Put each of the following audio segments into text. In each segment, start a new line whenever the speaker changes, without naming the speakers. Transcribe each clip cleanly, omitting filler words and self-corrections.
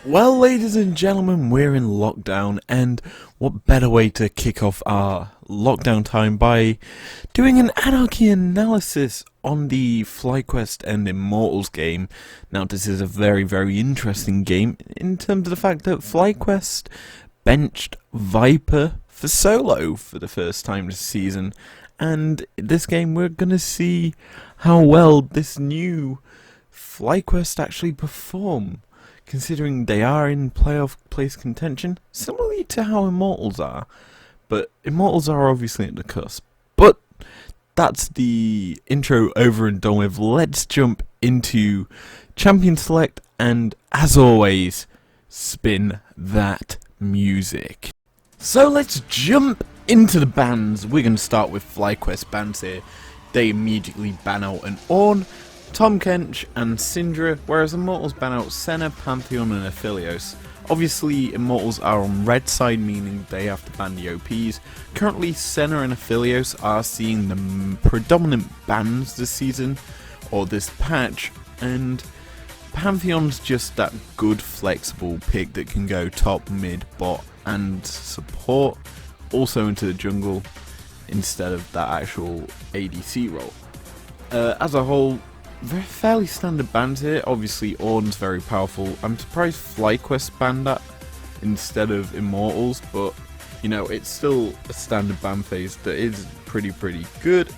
Well, ladies and gentlemen, we're in lockdown, and what better way to kick off our lockdown time by doing an Anarchy analysis on the Flyquest and Immortals game. Now, this is a very, very interesting game in terms of the fact that Flyquest benched Viper for solo for the first time this season, and this game we're going to see how well this new Flyquest actually perform, considering they are in playoff place contention, similarly to how Immortals are. But Immortals are obviously at the cusp. But that's the intro over and done with. Let's jump into Champion Select, and as always, spin that music. So let's jump into the bans. We're going to start with Flyquest bans here. They immediately ban out an Ornn, Tom Kench and Syndra, whereas Immortals ban out Senna, Pantheon and Aphelios. Obviously, Immortals are on red side, meaning they have to ban the OPs. Currently, Senna and Aphelios are seeing the predominant bans this season, or this patch, and Pantheon's just that good flexible pick that can go top, mid, bot and support, also into the jungle, instead of that actual ADC role. As a whole, fairly standard bans here. Obviously, Ornn's very powerful. I'm surprised Flyquest banned that instead of Immortals, but you know, it's still a standard ban phase that is pretty good.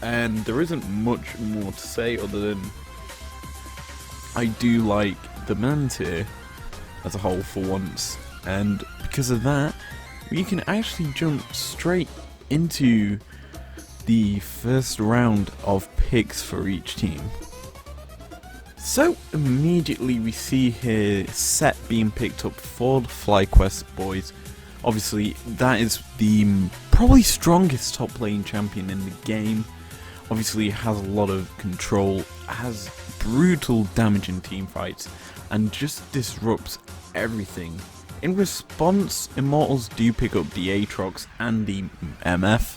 And there isn't much more to say other than I do like the bans here as a whole for once, and because of that, we can actually jump straight into the first round of picks for each team. So immediately we see here Set being picked up for the Flyquest boys. Obviously that is the probably strongest top lane champion in the game. Obviously has a lot of control, has brutal damage in team fights, and just disrupts everything. In response, Immortals do pick up the Aatrox and the MF.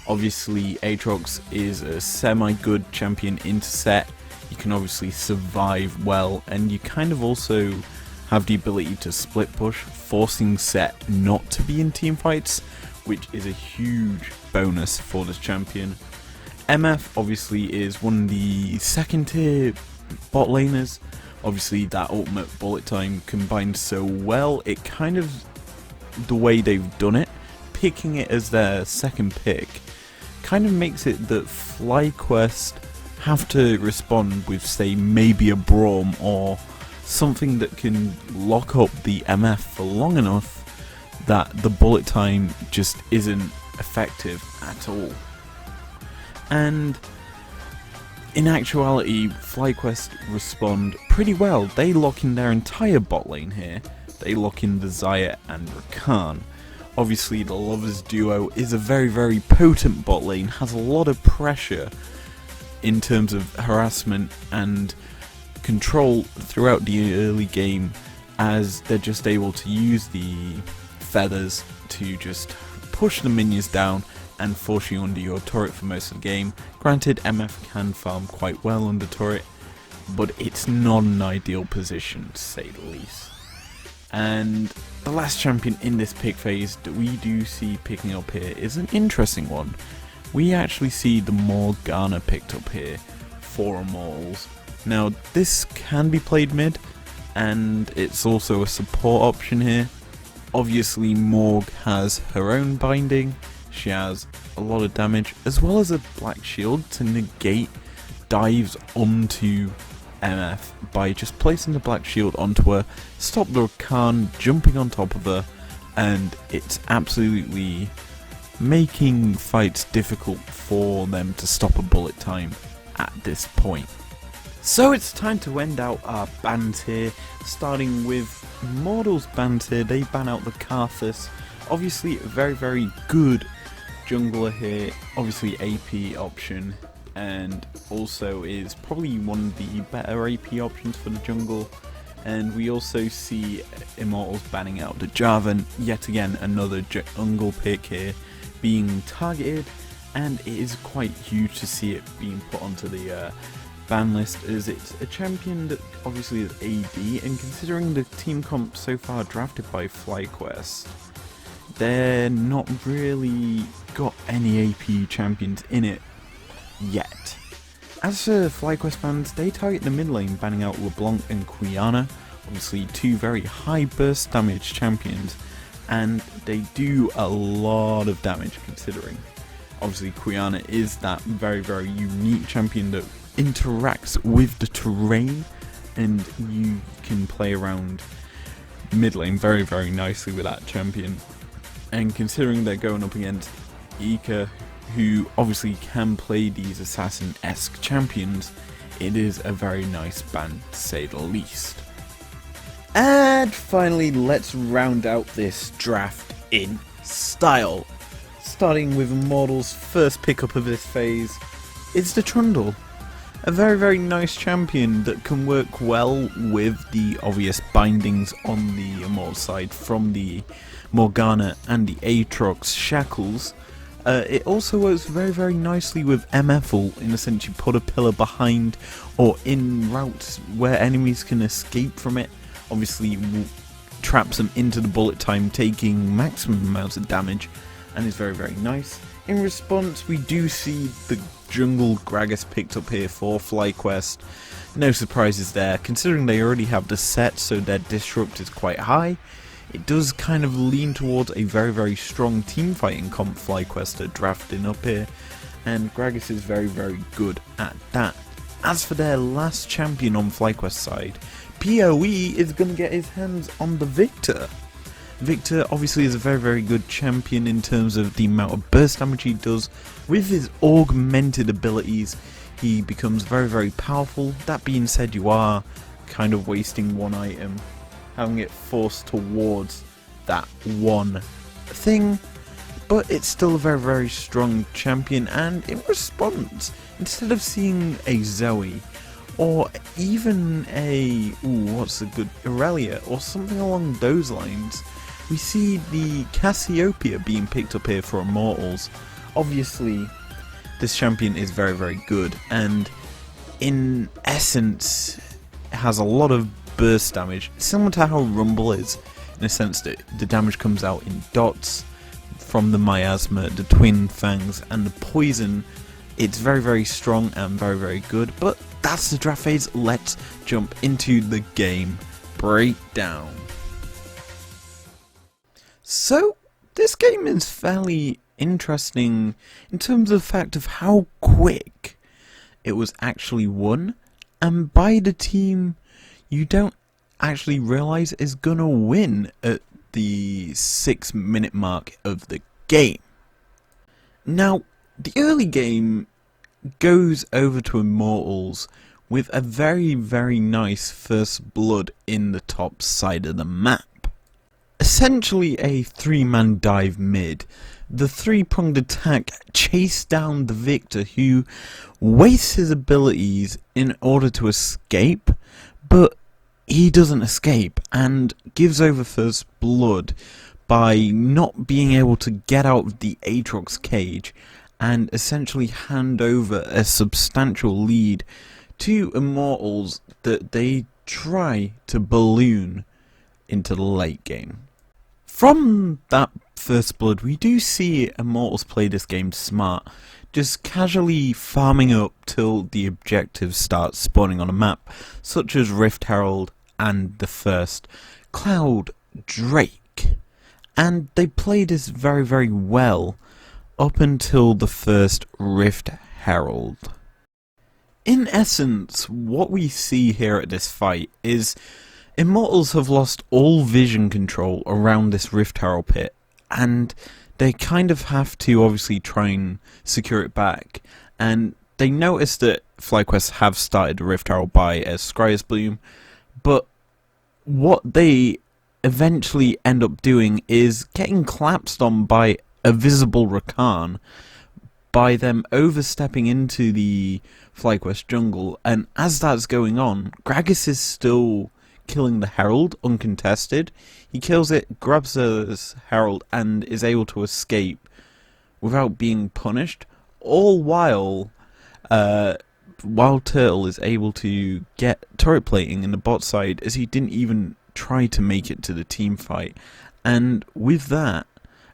Obviously, Aatrox is a semi-good champion into Set. You can obviously survive well, and you kind of also have the ability to split push, forcing Set not to be in team fights, which is a huge bonus for this champion. MF obviously is one of the second tier bot laners. Obviously, that ultimate bullet time combined so well, it kind of, the way they've done it, picking it as their second pick, kind of makes it that Flyquest have to respond with, say, maybe a Braum or something that can lock up the MF for long enough that the bullet time just isn't effective at all. And in actuality, Flyquest respond pretty well. They lock in their entire bot lane here. They lock in the Xayah and Rakan. Obviously, the Lovers duo is a very potent bot lane, has a lot of pressure in terms of harassment and control throughout the early game, as they're just able to use the feathers to just push the minions down and force you under your turret for most of the game. Granted, MF can farm quite well under turret, but it's not an ideal position to say the least. And the last champion in this pick phase that we do see picking up here is an interesting one. We actually see the Morgana picked up here for Immortals. Now, this can be played mid, and it's also a support option here. Obviously, Morg has her own binding. She has a lot of damage, as well as a black shield to negate dives onto MF by just placing the black shield onto her, stop the Rakan jumping on top of her, and it's absolutely making fights difficult for them to stop a bullet time at this point. So it's time to end out our bans here, starting with Immortals bans here. They ban out the Karthus, obviously a very good jungler here, obviously AP option, and also is probably one of the better AP options for the jungle. And we also see Immortals banning out the Jarvan, yet again another jungle pick here being targeted, and it is quite huge to see it being put onto the ban list, as it's a champion that obviously is AD, and considering the team comp so far drafted by Flyquest, they're not really got any AP champions in it yet. As for Flyquest bans, they target the mid lane, banning out LeBlanc and Quiana, obviously two very high burst damage champions, and they do a lot of damage considering. Obviously Quiana is that very unique champion that interacts with the terrain, and you can play around mid lane very nicely with that champion. And considering they're going up against Ika, who obviously can play these assassin-esque champions, it is a very nice ban to say the least. And finally, let's round out this draft in style. Starting with Immortals' first pickup of this phase, it's the Trundle. A very nice champion that can work well with the obvious bindings on the Immortal side from the Morgana and the Aatrox shackles. It also works very nicely with MFL, in the sense you put a pillar behind or in routes where enemies can escape from it. Obviously traps them into the bullet time, taking maximum amounts of damage, and is very nice. In response, we do see the jungle Gragas picked up here for Flyquest. No surprises there, considering they already have the set, so their disrupt is quite high. It does kind of lean towards a very strong team fighting comp Flyquest are drafting up here, and Gragas is very good at that. As for their last champion on Flyquest side, PoE is going to get his hands on the Victor. Victor obviously is a very good champion in terms of the amount of burst damage he does. With his augmented abilities, he becomes very powerful. That being said, you are kind of wasting one item, having it forced towards that one thing, but it's still a very strong champion. And in response, instead of seeing a Zoe or even a Aurelia or something along those lines, we see the Cassiopeia being picked up here for Immortals. Obviously this champion is very good, and in essence has a lot of burst damage, similar to how Rumble is, in a sense that the damage comes out in dots from the miasma, the twin fangs and the poison. It's very strong and very good. But that's the draft phase. Let's jump into the game breakdown. So this game is fairly interesting in terms of the fact of how quick it was actually won, and by the team you don't actually realize is gonna win at the 6-minute mark of the game. Now, the early game goes over to Immortals with a very nice first blood in the top side of the map. Essentially a 3-man dive mid. The 3-pronged attack chased down the Victor, who wastes his abilities in order to escape, but he doesn't escape and gives over first blood by not being able to get out of the Aatrox cage and essentially hand over a substantial lead to Immortals that they try to balloon into the late game. From that first blood, we do see Immortals play this game smart, just casually farming up till the objectives start spawning on a map, such as Rift Herald and the first Cloud Drake. And they play this very well up until the first Rift Herald. In essence, what we see here at this fight is Immortals have lost all vision control around this Rift Herald pit, and they kind of have to obviously try and secure it back. And they notice that Flyquest have started the Rift Herald by a Scryer's Bloom, but what they eventually end up doing is getting collapsed on by a visible Rakan by them overstepping into the Flyquest jungle. And as that's going on, Gragas is still killing the Herald uncontested. He kills it, grabs the Herald, and is able to escape without being punished, all while Wild Turtle is able to get turret plating in the bot side as he didn't even try to make it to the team fight, and with that,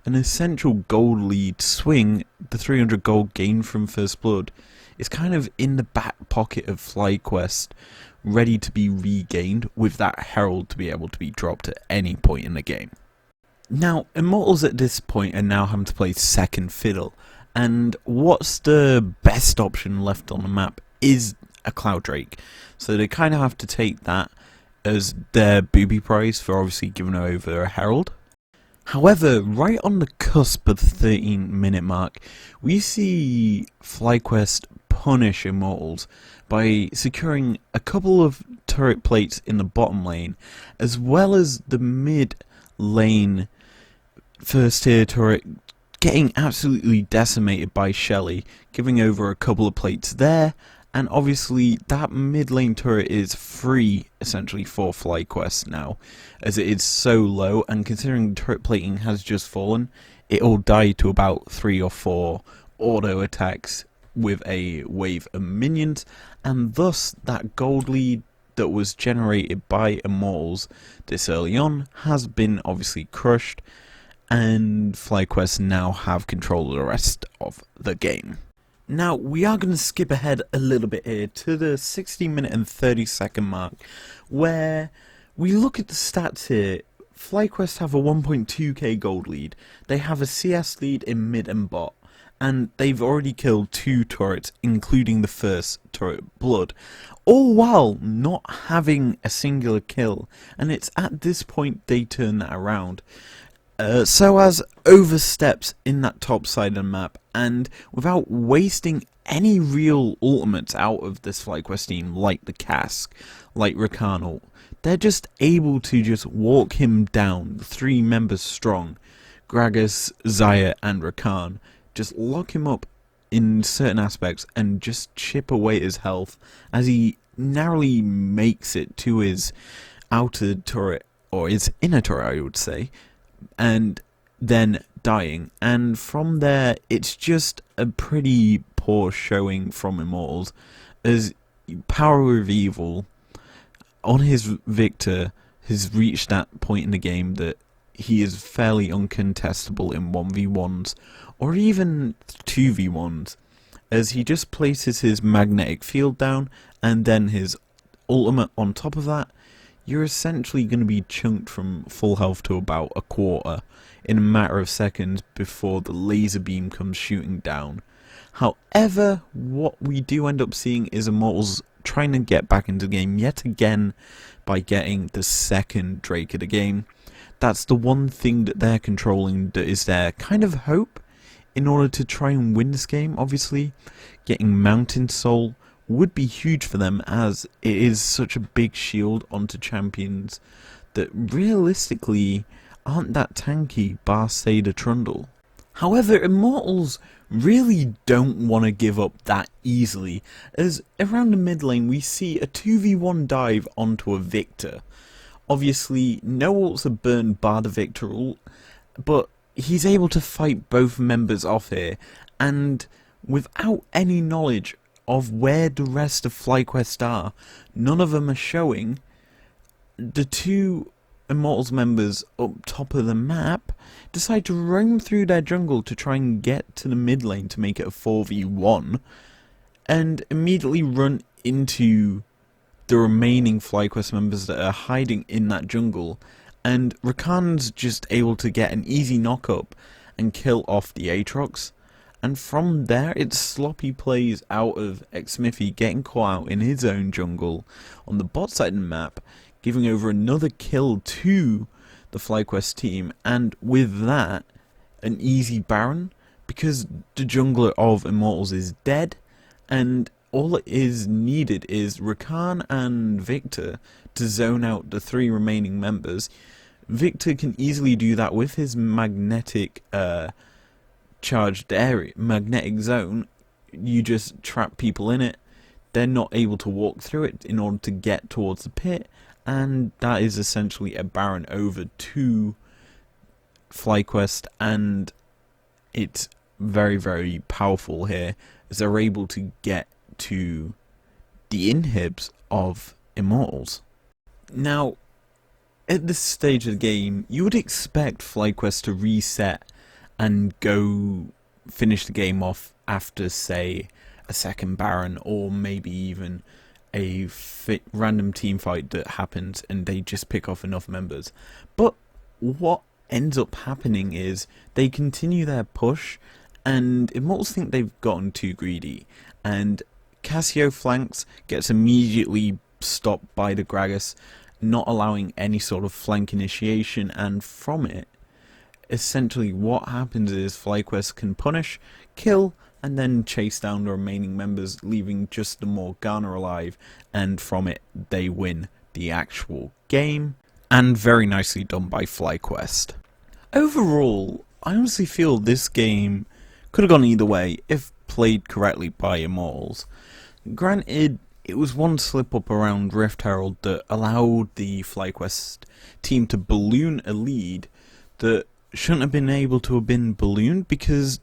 an essential gold lead swing, the 300 gold gained from First Blood, is kind of in the back pocket of Flyquest, ready to be regained with that Herald to be able to be dropped at any point in the game. Now, Immortals at this point are now having to play second fiddle, and what's the best option left on the map is a Cloud Drake, so they kind of have to take that as their booby prize for obviously giving over a Herald. However, right on the cusp of the 13-minute mark, we see Flyquest punish Immortals by securing a couple of turret plates in the bottom lane, as well as the mid lane first tier turret getting absolutely decimated by Shelly, giving over a couple of plates there, and obviously that mid lane turret is free essentially for Flyquest now, as it is so low, and considering turret plating has just fallen, it'll die to about 3 or 4 auto attacks with a wave of minions, and thus that gold lead that was generated by Immortals this early on has been obviously crushed, and Flyquest now have control of the rest of the game. Now, we are going to skip ahead a little bit here to the 60-minute and 30-second mark, where we look at the stats here. Flyquest have a 1.2k gold lead, they have a CS lead in mid and bot, and they've already killed 2 turrets, including the first turret, Blood, all while not having a singular kill, and it's at this point they turn that around. Soaz oversteps in that top side of the map, and without wasting any real ultimates out of this Flyquest team, like the Cask, like Rakan ult, they're just able to just walk him down, 3 members strong, Gragas, Xayah and Rakan, just lock him up in certain aspects and just chip away his health as he narrowly makes it to his outer turret, or his inner turret I would say, and then dying. And from there it's just a pretty poor showing from Immortals, as Power of Evil on his Victor has reached that point in the game that he is fairly uncontestable in 1v1s or even 2v1s, as he just places his magnetic field down and then his ultimate on top of that. You're essentially going to be chunked from full health to about a quarter in a matter of seconds before the laser beam comes shooting down. However, what we do end up seeing is Immortals trying to get back into the game yet again by getting the second Drake of the game. That's the one thing that they're controlling that is their kind of hope in order to try and win this game. Obviously, getting Mountain Soul would be huge for them, as it is such a big shield onto champions that realistically aren't that tanky, bar Seda Trundle. However, Immortals really don't want to give up that easily, as around the mid lane we see a 2v1 dive onto a Victor. Obviously, no ults are burned bar the Victor ult, but he's able to fight both members off here, and without any knowledge of where the rest of Flyquest are, none of them are showing, the 2 Immortals members up top of the map decide to roam through their jungle to try and get to the mid lane to make it a 4v1, and immediately run into the remaining Flyquest members that are hiding in that jungle, and Rakan's just able to get an easy knock up and kill off the Aatrox. And from there, it's sloppy plays out of Xmithy getting caught out in his own jungle on the bot side of the map, giving over another kill to the Flyquest team, and with that, an easy Baron, because the jungler of Immortals is dead, and all it is needed is Rakan and Victor to zone out the 3 remaining members. Victor can easily do that with his magnetic charged area, magnetic zone. You just trap people in it, they're not able to walk through it in order to get towards the pit, and that is essentially a Baron over to Flyquest, and it's very, very powerful here, as they're able to get to the inhibs of Immortals. Now, at this stage of the game, you would expect Flyquest to reset and go finish the game off after, say, a second Baron, or maybe even a random team fight that happens and they just pick off enough members. But what ends up happening is they continue their push, and Immortals think they've gotten too greedy, and Cassio flanks, gets immediately stopped by the Gragas, not allowing any sort of flank initiation, and from it, essentially what happens is Flyquest can punish, kill, and then chase down the remaining members, leaving just the Morgana alive, and from it they win the actual game, and very nicely done by Flyquest. Overall, I honestly feel this game could have gone either way if played correctly by Immortals. Granted, it was one slip up around Rift Herald that allowed the Flyquest team to balloon a lead that shouldn't have been able to have been ballooned, because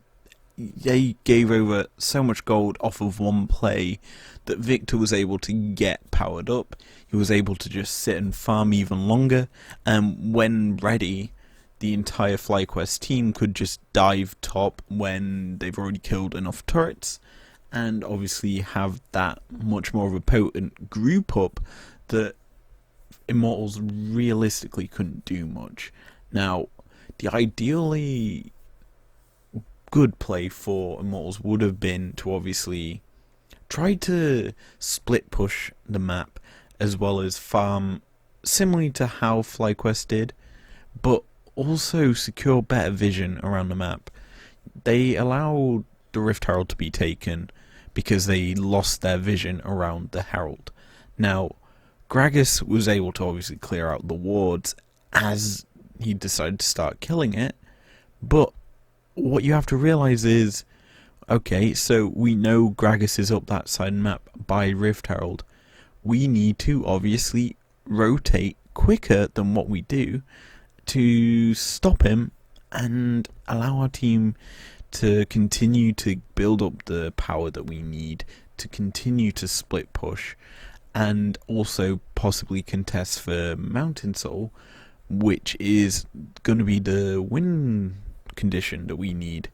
they gave over so much gold off of one play that Victor was able to get powered up. He was able to just sit and farm even longer, and when ready, the entire Flyquest team could just dive top when they've already killed enough turrets, and obviously have that much more of a potent group up that Immortals realistically couldn't do much. Now, the ideally good play for Immortals would have been to obviously try to split push the map as well as farm similarly to how Flyquest did, but also secure better vision around the map. They allowed the Rift Herald to be taken because they lost their vision around the Herald. Now, Gragas was able to obviously clear out the wards as he decided to start killing it, but what you have to realize is, okay, so we know Gragas is up that side map by Rift Herald. We need to obviously rotate quicker than what we do to stop him and allow our team to continue to build up the power that we need to continue to split push and also possibly contest for Mountain Soul, which is going to be the win condition that we need.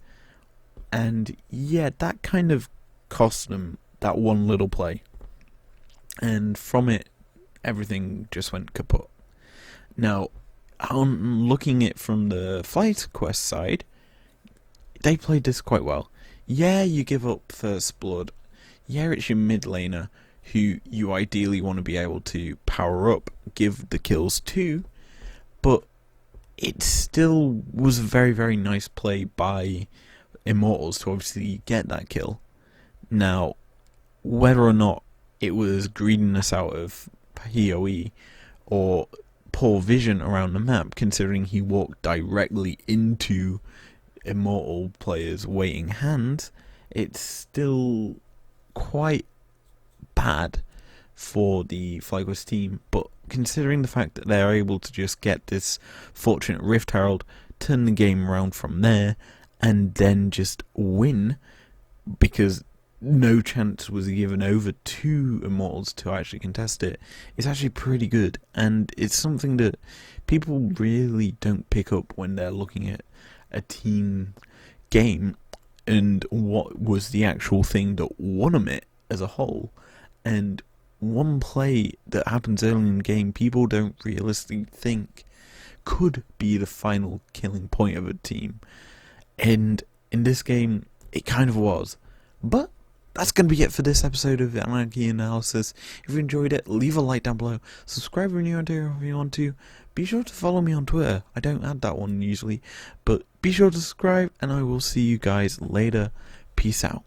And yeah, that kind of cost them that one little play, and from it everything just went kaput. Now, on looking at it from the Flyquest side, they played this quite well. Yeah, you give up first blood. Yeah, it's your mid laner who you ideally want to be able to power up, give the kills to, but it still was a very, very nice play by Immortals to obviously get that kill. Now, whether or not it was greediness out of PoE or poor vision around the map, considering he walked directly into Immortal players' waiting hands, it's still quite bad for the Flyquest team. But considering the fact that they're able to just get this fortunate Rift Herald, turn the game around from there, and then just win, because no chance was given over to Immortals to actually contest it, it's actually pretty good. And it's something that people really don't pick up when they're looking at a team game and what was the actual thing that won them it as a whole. And one play that happens early in the game, people don't realistically think could be the final killing point of a team, and in this game it kind of was. But that's going to be it for this episode of Anarchy Analysis. If you enjoyed it, leave a like down below, subscribe if you're new if you want to, be sure to follow me on Twitter. I don't add that one usually, but be sure to subscribe, and I will see you guys later. Peace out.